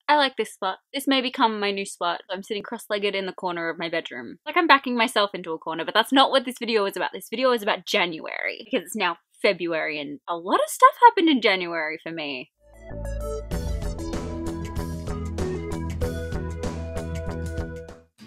I like this spot. This may become my new spot. I'm sitting cross-legged in the corner of my bedroom. Like I'm backing myself into a corner, but that's not what this video is about. This video is about January, because it's now February and a lot of stuff happened in January for me.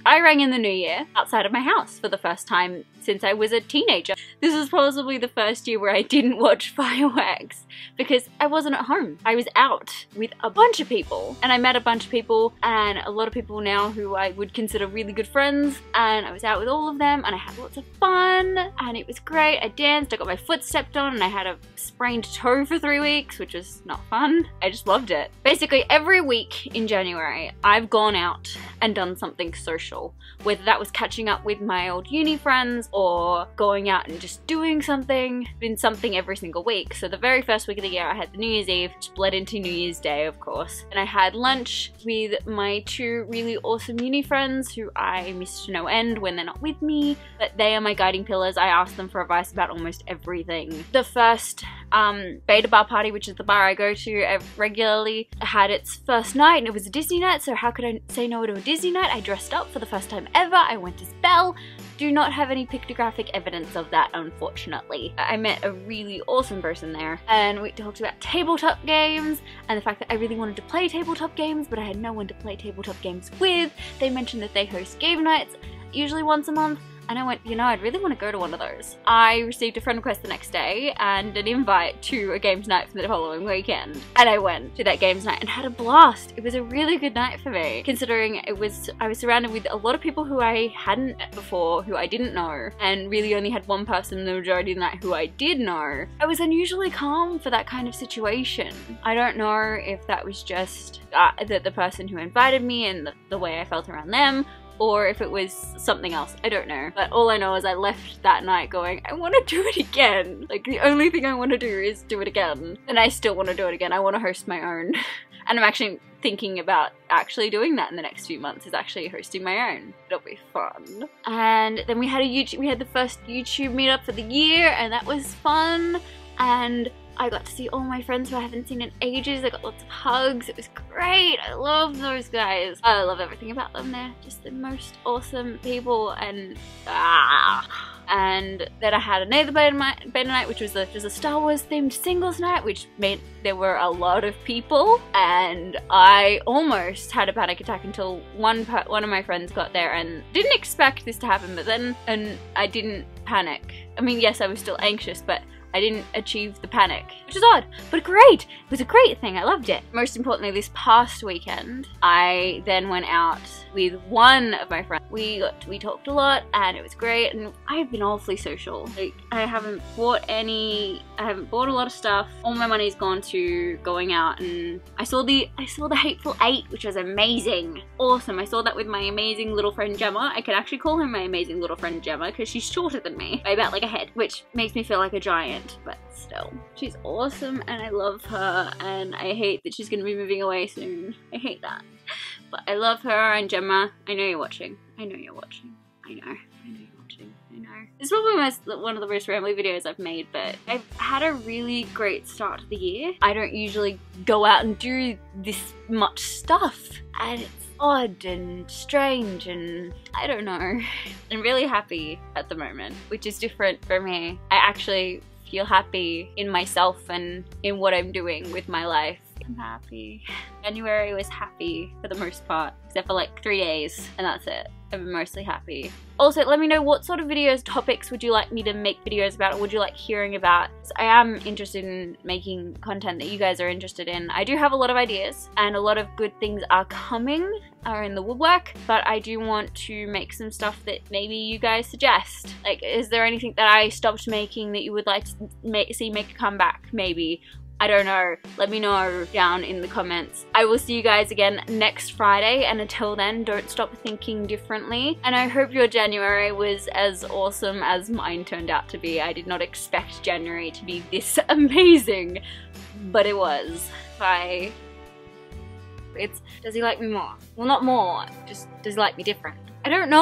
I rang in the new year outside of my house for the first time since I was a teenager. This is possibly the first year where I didn't watch fireworks because I wasn't at home. I was out with a bunch of people and I met a bunch of people and a lot of people now who I would consider really good friends, and I was out with all of them and I had lots of fun and it was great. I danced, I got my foot stepped on, and I had a sprained toe for 3 weeks, which was not fun. I just loved it. Basically every week in January I've gone out and done something social, whether that was catching up with my old uni friends or going out and just doing something. Been something every single week. So the very first week of the year I had the New Year's Eve, which bled into New Year's Day of course, and I had lunch with my two really awesome uni friends who I miss to no end when they're not with me, but they are my guiding pillars. I ask them for advice about almost everything. The first beta bar party, which is the bar I go to regularly, had its first night and it was a Disney night, so how could I say no to a Disney night? I dressed up for the first time ever. I went as Belle. Do not have any pictographic evidence of that, unfortunately. I met a really awesome person there and we talked about tabletop games and the fact that I really wanted to play tabletop games but I had no one to play tabletop games with. They mentioned that they host game nights usually once a month. And I went, you know, I'd really want to go to one of those. I received a friend request the next day and an invite to a games night for the following weekend. And I went to that games night and had a blast. It was a really good night for me, considering I was surrounded with a lot of people who I hadn't met before, who I didn't know, and really only had one person the majority of the night who I did know. I was unusually calm for that kind of situation. I don't know if that was just the person who invited me and the way I felt around them, or if it was something else, I don't know. But all I know is I left that night going, I want to do it again. Like the only thing I want to do is do it again. And I still want to do it again. I want to host my own. And I'm actually thinking about actually doing that in the next few months, is actually hosting my own. It'll be fun. And then we had the first YouTube meetup for the year and that was fun. And I got to see all my friends who I haven't seen in ages. I got lots of hugs. It was great. I love those guys. I love everything about them. They're just the most awesome people. And then I had another beta night, which was a Star Wars themed singles night, which meant there were a lot of people. And I almost had a panic attack until one of my friends got there and didn't expect this to happen. But then I didn't panic. I mean, yes, I was still anxious, but I didn't achieve the panic, which is odd, but great. It was a great thing. I loved it. Most importantly, this past weekend, I then went out with one of my friends. We talked a lot and it was great, and I've been awfully social. Like, I haven't bought a lot of stuff. All my money's gone to going out, and I saw the Hateful Eight, which was amazing. Awesome. I saw that with my amazing little friend Gemma. I can actually call her my amazing little friend Gemma because she's shorter than me by about like a head, which makes me feel like a giant. But still, she's awesome and I love her, and I hate that she's gonna be moving away soon. I hate that, but I love her. And Gemma, I know you're watching. I know you're watching. I know you're watching. I know. It's probably one of the most rambly videos I've made, but I've had a really great start to the year. I don't usually go out and do this much stuff, and it's odd and strange, and I don't know. I'm really happy at the moment, which is different for me. I actually feel happy in myself and in what I'm doing with my life. I'm happy. January was happy for the most part, except for like 3 days, and that's it. I've been mostly happy. Also, let me know what sort of videos, topics would you like me to make videos about, or would you like hearing about? I am interested in making content that you guys are interested in. I do have a lot of ideas, and a lot of good things are in the woodwork, but I do want to make some stuff that maybe you guys suggest. Like, is there anything that I stopped making that you would like to see make a comeback, maybe? I don't know. Let me know down in the comments. I will see you guys again next Friday, and until then, don't stop thinking differently. And I hope your January was as awesome as mine turned out to be. I did not expect January to be this amazing, but it was. Bye. Does he like me more? Well, not more, just does he like me different? I don't know.